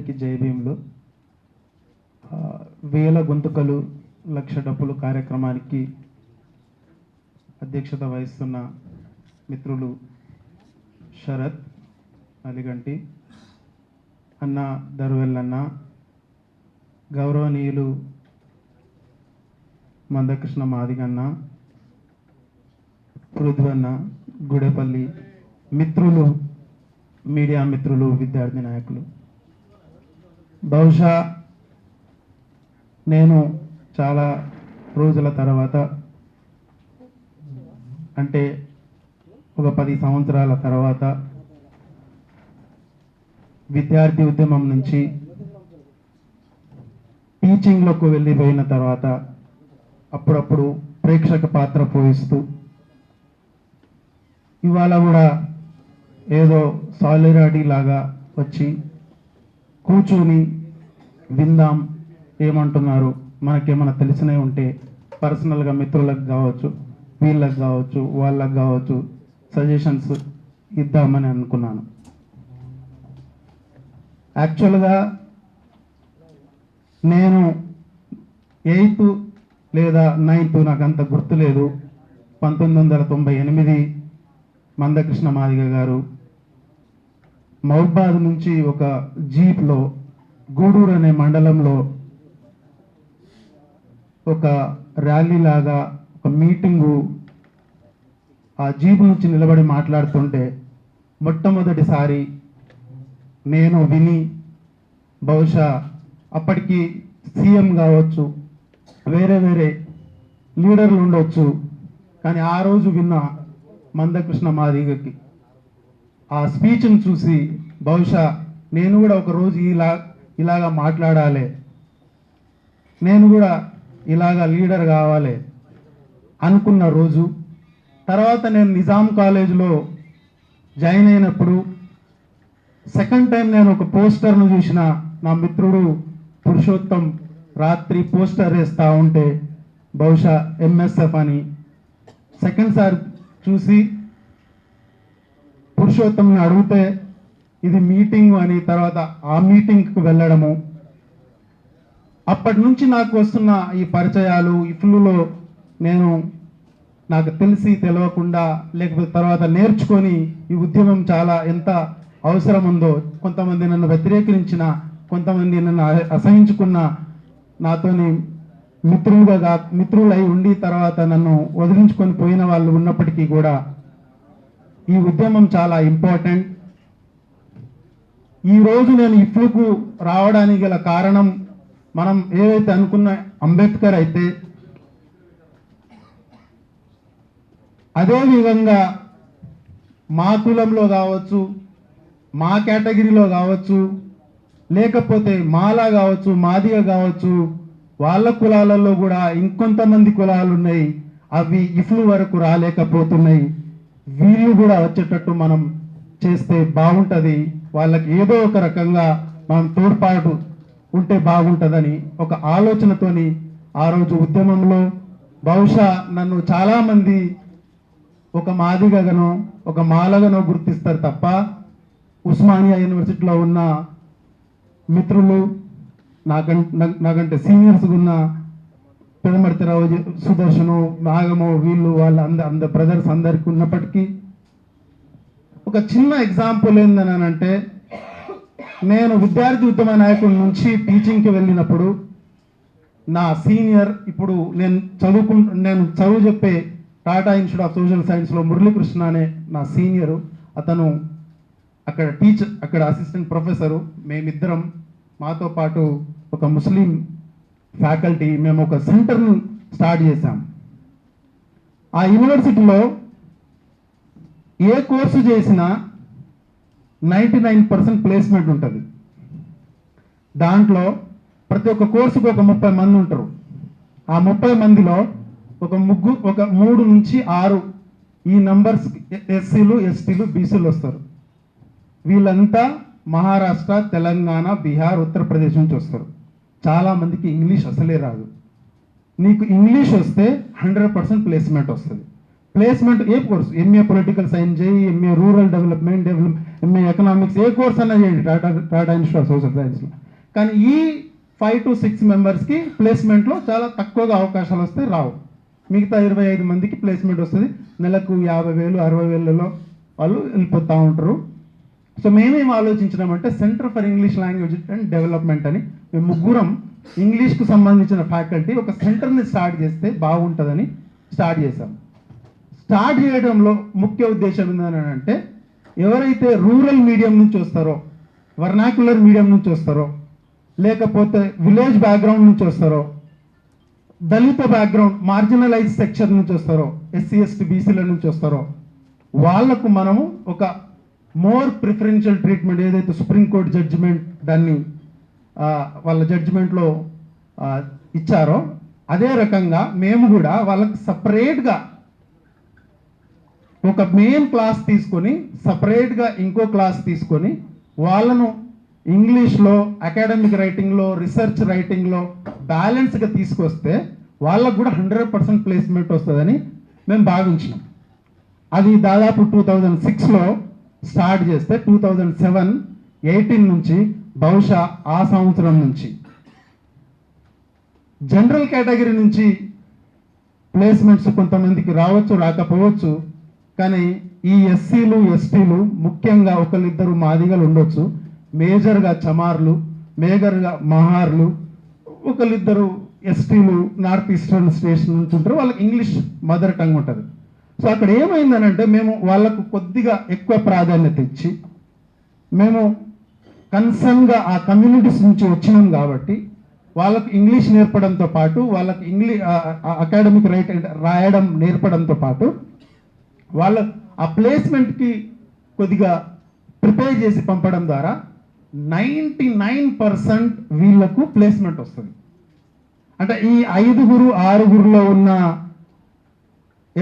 అందరికీ జై భీములు. వేల గొంతుకలు లక్ష డప్పులు కార్యక్రమానికి అధ్యక్షత వహిస్తున్న మిత్రులు శరత్ అలిగంటి అన్న, దర్వెల్లన్న, గౌరవనీయులు మందకృష్ణ మాదిగన్న, పృథ్వన్న, గుడేపల్లి మిత్రులు, మీడియా మిత్రులు, విద్యార్థి నాయకులు, బహుశా నేను చాలా రోజుల తర్వాత, అంటే ఒక 10 సంవత్సరాల తర్వాత విద్యార్థి ఉద్యమం నుంచి టీచింగ్లోకి వెళ్ళిపోయిన తర్వాత అప్పుడప్పుడు ప్రేక్షక పాత్ర పోయిస్తూ ఇవాళ కూడా ఏదో సాలిడారిటీ లాగా వచ్చి కూర్చొని విందాం, ఏమంటున్నారు, మనకేమైనా తెలిసినవి ఉంటే పర్సనల్గా మిత్రులకు కావచ్చు, వీళ్ళకి కావచ్చు, వాళ్ళకి కావచ్చు సజెషన్స్ ఇద్దామని అనుకున్నాను. యాక్చువల్గా నేను 8th లేదా 9th నాకు అంత గుర్తులేదు, 1998 మందకృష్ణ మాదిగ గారు మహబాద్ నుంచి ఒక జీప్లో గూడూరు అనే మండలంలో ఒక ర్యాలీ లాగా ఒక మీటింగు, ఆ జీప్ నుంచి నిలబడి మాట్లాడుతుంటే మొట్టమొదటిసారి నేను విని, బహుశా అప్పటికి సీఎం కావచ్చు, వేరే వేరే లీడర్లు ఉండొచ్చు, కానీ ఆ రోజు విన్న మందకృష్ణ మాదిగకి ఆ స్పీచ్ని చూసి బహుశా నేను కూడా ఒకరోజు ఇలాగా మాట్లాడాలి, నేను కూడా ఇలాగా లీడర్ కావాలి అనుకున్న రోజు. తర్వాత నేను నిజాం కాలేజ్లో జాయిన్ అయినప్పుడు సెకండ్ టైం నేను ఒక పోస్టర్ను చూసిన, నా మిత్రుడు పురుషోత్తం రాత్రి పోస్టర్ వేస్తూ ఉంటే బహుశా ఎంఎస్ఎఫ్ అని, సెకండ్ సార్ చూసి పురుషోత్తంని అడిగితే ఇది మీటింగ్ అని, తర్వాత ఆ మీటింగ్కి వెళ్ళడము. అప్పటి నుంచి నాకు వస్తున్న ఈ పరిచయాలు ఇఫ్లులో నాకు తెలిసి తెలియకుండా, లేకపోతే తర్వాత నేర్చుకొని ఈ ఉద్యమం చాలా ఎంత అవసరం ఉందో, కొంతమంది నన్ను వ్యతిరేకించిన, కొంతమంది నన్ను అసహించుకున్న, నాతోని మిత్రులై ఉండి తర్వాత నన్ను వదిలించుకొని పోయిన వాళ్ళు ఉన్నప్పటికీ కూడా ఈ ఉద్యమం చాలా ఇంపార్టెంట్. ఈరోజు నేను ఇఫ్లుకు రావడానికి గల కారణం, మనం ఏదైతే అనుకున్న అంబేద్కర్ అయితే అదేవిధంగా మా కులంలో కావచ్చు, మా కేటగిరీలో కావచ్చు, లేకపోతే మాలా కావచ్చు, మాదిగ కావచ్చు, వాళ్ళ కులాలలో కూడా ఇంకొంతమంది కులాలు ఉన్నాయి, అవి ఇఫ్లు వరకు రాలేకపోతున్నాయి. వీళ్ళు కూడా వచ్చేటట్టు మనం చేస్తే బాగుంటుంది, వాళ్ళకి ఏదో ఒక రకంగా మనం తోడ్పాటు ఉంటే బాగుంటుందని ఒక ఆలోచనతోని ఆ రోజు ఉద్యమంలో బహుశా నన్ను చాలామంది ఒక మాదిగనో ఒక మాలగనో గుర్తిస్తారు తప్ప, ఉస్మానియా యూనివర్సిటీలో ఉన్న మిత్రులు, నాకంటే సీనియర్స్ ఉన్న పెదమర్తిరావు, సుదర్శను, నాగము, వీళ్ళు వాళ్ళ అందరు బ్రదర్స్ అందరికీ ఉన్నప్పటికీ ఒక చిన్న ఎగ్జాంపుల్ ఏందని అంటే, నేను విద్యార్థి ఉద్యమ నాయకుడి నుంచి టీచింగ్కి వెళ్ళినప్పుడు నా సీనియర్, ఇప్పుడు నేను చదువు చెప్పే టాటా ఇన్స్టిట్యూట్ ఆఫ్ సోషల్ సైన్స్లో మురళీకృష్ణ అనే నా సీనియరు, అతను అక్కడ అసిస్టెంట్ ప్రొఫెసరు. మేమిద్దరం, మాతో పాటు ఒక ముస్లిం ఫ్యాకల్టీ, మేము ఒక సెంటర్ను స్టార్ట్ చేశాం. ఆ యూనివర్సిటీలో ఏ కోర్సు చేసినా 99% ప్లేస్మెంట్ ఉంటుంది. దాంట్లో ప్రతి ఒక్క కోర్సుకు ఒక 30 మంది ఉంటారు. ఆ 30 మందిలో ఒక 3 నుంచి 6 ఈ నంబర్స్ ఎస్సీలు, ఎస్టీలు, బీసీలు వస్తారు. వీళ్ళంతా మహారాష్ట్ర, తెలంగాణ, బీహార్, ఉత్తరప్రదేశ్ నుంచి వస్తారు. చాలామందికి ఇంగ్లీష్ అసలే రాదు. నీకు ఇంగ్లీష్ వస్తే 100% ప్లేస్మెంట్ వస్తుంది. ప్లేస్మెంట్ ఏ కోర్స్, ఎంఏ పొలిటికల్ సైన్స్ చేయి, MA rural development, MA economics, ఏ కోర్స్ అన్నా చేయండి టాటా ఇన్స్టిట్యూట్ ఆఫ్ సోషల్ సైన్స్లో. కానీ ఈ 5 to 6 మెంబర్స్కి ప్లేస్మెంట్లో చాలా తక్కువగా అవకాశాలు వస్తే రావు. మిగతా 25 మందికి ప్లేస్మెంట్ వస్తుంది. నెలకు 50,000 60,000లో వాళ్ళు వెళ్ళిపోతూ ఉంటారు. సో మేమేం ఆలోచించినామంటే centre for English language and development అని మేము ముగ్గురం ఇంగ్లీష్కు సంబంధించిన ఫ్యాకల్టీ ఒక సెంటర్ని స్టార్ట్ చేస్తే బాగుంటుందని స్టార్ట్ చేశాం. స్టార్ట్ చేయడంలో ముఖ్య ఉద్దేశం ఏంటంటే ఎవరైతే రూరల్ మీడియం నుంచి వస్తారో, వర్నాక్యులర్ మీడియం నుంచి వస్తారో, లేకపోతే విలేజ్ బ్యాక్గ్రౌండ్ నుంచి వస్తారో, దళిత బ్యాక్గ్రౌండ్ మార్జినలైజ్ సెక్షన్ నుంచి వస్తారో, ఎస్సీ ఎస్టీ బీసీల నుంచి వస్తారో వాళ్లకు మనము ఒక మోర్ ప్రిఫరెన్షియల్ ట్రీట్మెంట్ ఏదైతే సుప్రీంకోర్టు జడ్జిమెంట్ దాన్ని వాళ్ళ జడ్జిమెంట్లో ఇచ్చారో అదే రకంగా మేము కూడా వాళ్ళకి సపరేట్గా ఒక మెయిన్ క్లాస్ తీసుకొని సపరేట్గా ఇంకో క్లాస్ తీసుకొని వాళ్ళను ఇంగ్లీష్లో, అకాడమిక్ రైటింగ్లో, రీసెర్చ్ రైటింగ్లో బ్యాలెన్స్గా తీసుకొస్తే వాళ్ళకు కూడా 100% ప్లేస్మెంట్ వస్తుందని మేము భావించినాం. అది దాదాపు 2006లో స్టార్ట్ చేస్తే 2007-18 నుంచి బహుశా ఆ సంవత్సరం నుంచి జనరల్ కేటగిరీ నుంచి ప్లేస్మెంట్స్ కొంతమందికి రావచ్చు, రాకపోవచ్చు. కానీ ఈ ఎస్సీలు ఎస్టీలు ముఖ్యంగా ఒకరిద్దరు మాదిగలు ఉండొచ్చు, మేజర్గా చమార్లు, మేజర్గా మహార్లు, ఒకరిద్దరు ఎస్టీలు నార్త్ ఈస్టర్న్ స్టేషన్ నుంచి ఉంటారు, వాళ్ళకి ఇంగ్లీష్ మదర్ టంగ్ ఉంటుంది. సో అక్కడ ఏమైందనంటే మేము వాళ్ళకు కొద్దిగా ఎక్కువ ప్రాధాన్యత ఇచ్చి మేము కన్సర్న్గా ఆ కమ్యూనిటీస్ నుంచి వచ్చినాం కాబట్టి వాళ్ళకు ఇంగ్లీష్ నేర్పడంతో పాటు వాళ్ళకి అకాడమిక్ రాయడం నేర్పడంతో పాటు వాళ్ళ ఆ ప్లేస్మెంట్కి కొద్దిగా ప్రిపేర్ చేసి పంపడం ద్వారా 99% వీళ్ళకు ప్లేస్మెంట్ వస్తుంది. అంటే ఈ 5-6లో ఉన్న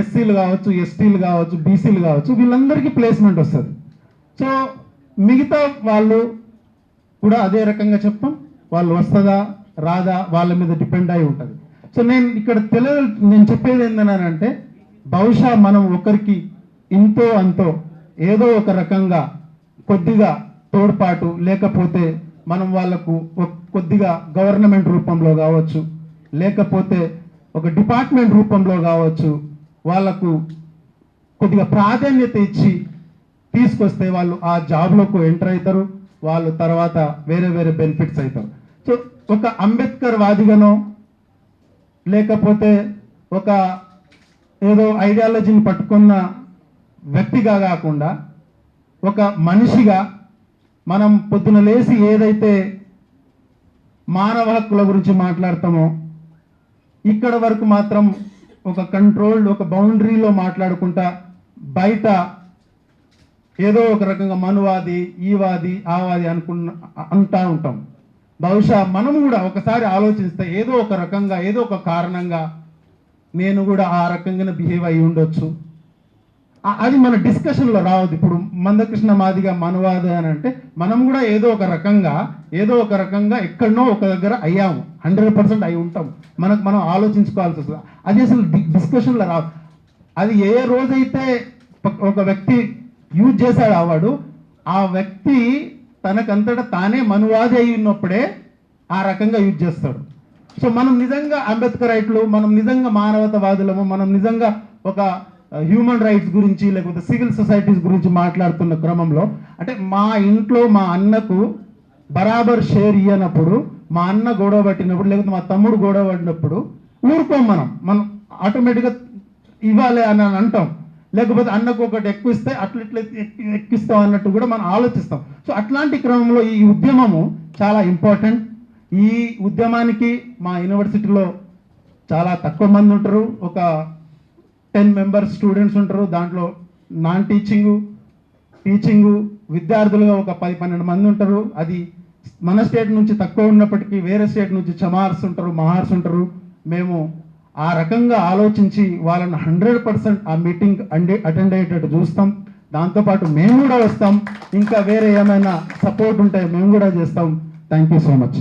ఎస్సీలు కావచ్చు, ఎస్టీలు కావచ్చు, బీసీలు కావచ్చు, వీళ్ళందరికీ ప్లేస్మెంట్ వస్తుంది. సో మిగతా వాళ్ళు కూడా అదే రకంగా చెప్తాం, వాళ్ళు వస్తుందా రాదా వాళ్ళ మీద డిపెండ్ అయి ఉంటుంది. సో నేను చెప్పేది ఏంటంటే బహుశా మనం ఒకరికి ఇంతో అంతో ఏదో ఒక రకంగా కొద్దిగా తోడ్పాటు లేకపోతే మనం వాళ్ళకు కొద్దిగా గవర్నమెంట్ రూపంలో కావచ్చు, లేకపోతే ఒక డిపార్ట్మెంట్ రూపంలో కావచ్చు, వాళ్ళకు కొద్దిగా ప్రాధాన్యత ఇచ్చి తీసుకొస్తే వాళ్ళు ఆ జాబ్లోకి ఎంటర్ అవుతారు. వాళ్ళు తర్వాత వేరే వేరే బెనిఫిట్స్ అవుతారు. సో ఒక అంబేద్కర్ వాదిగానో లేకపోతే ఒక ఏదో ఐడియాలజీని పట్టుకున్న వ్యక్తిగా కాకుండా ఒక మనిషిగా మనం పొద్దున లేచి ఏదైతే మానవ హక్కుల గురించి మాట్లాడతామో ఇక్కడ వరకు మాత్రం ఒక కంట్రోల్డ్ ఒక బౌండరీలో మాట్లాడుకుంటా బయట ఏదో ఒక రకంగా మనువాది, ఈవాది, ఆవాది అంటా ఉంటాం. బహుశా మనం కూడా ఒకసారి ఆలోచిస్తే ఏదో ఒక రకంగా ఏదో ఒక కారణంగా నేను కూడా ఆ రకంగా బిహేవ్ అయ్యి ఉండొచ్చు. అది మన డిస్కషన్లో రావద్దు. ఇప్పుడు మందకృష్ణ మాదిగా మనువాద అని అంటే మనం కూడా ఏదో ఒక రకంగా ఎక్కడనో ఒక దగ్గర అయ్యాము, 100% అయి ఉంటాం. మనం ఆలోచించుకోవాల్సి వస్తుంది. అది అసలు డిస్కషన్లో రావు. అది ఏ రోజైతే ఒక వ్యక్తి యూజ్ చేశాడు అవాడు, ఆ వ్యక్తి తనకంతటా తానే మనువాది అయి ఉన్నప్పుడే ఆ రకంగా యూజ్ చేస్తాడు. సో మనం నిజంగా అంబేద్కర్ రైట్లు, మనం నిజంగా మానవతావాదులము, మనం నిజంగా ఒక హ్యూమన్ రైట్స్ గురించి లేకపోతే సివిల్ సొసైటీస్ గురించి మాట్లాడుతున్న క్రమంలో అంటే మా ఇంట్లో మా అన్నకు బరాబర్ షేర్ ఇయ్యనప్పుడు, మా అన్న గొడవ పట్టినప్పుడు లేకపోతే మా తమ్ముడు గొడవ పడినప్పుడు ఊరుకోం. మనం ఆటోమేటిక్గా ఇవ్వాలి అని అంటాం. లేకపోతే అన్నకు ఒకటి ఎక్కువ ఇస్తే అట్లా ఎక్కిస్తాం అన్నట్టు కూడా మనం ఆలోచిస్తాం. సో అట్లాంటి క్రమంలో ఈ ఉద్యమము చాలా ఇంపార్టెంట్. ఈ ఉద్యమానికి మా యూనివర్సిటీలో చాలా తక్కువ మంది ఉంటారు, ఒక 10 మెంబర్స్ స్టూడెంట్స్ ఉంటారు. దాంట్లో నాన్ టీచింగు విద్యార్థులుగా ఒక 10-12 మంది ఉంటారు. అది మన స్టేట్ నుంచి తక్కువ ఉన్నప్పటికీ వేరే స్టేట్ నుంచి చమార్స్ ఉంటారు, మహార్స్ ఉంటారు. మేము ఆ రకంగా ఆలోచించి వాళ్ళని 100% ఆ మీటింగ్ అటెండ్ అయ్యేటట్టు చూస్తాం. దాంతోపాటు మేము కూడా వస్తాం. ఇంకా వేరే ఏమైనా సపోర్ట్ ఉంటే మేము కూడా చేస్తాం. Thank you so much.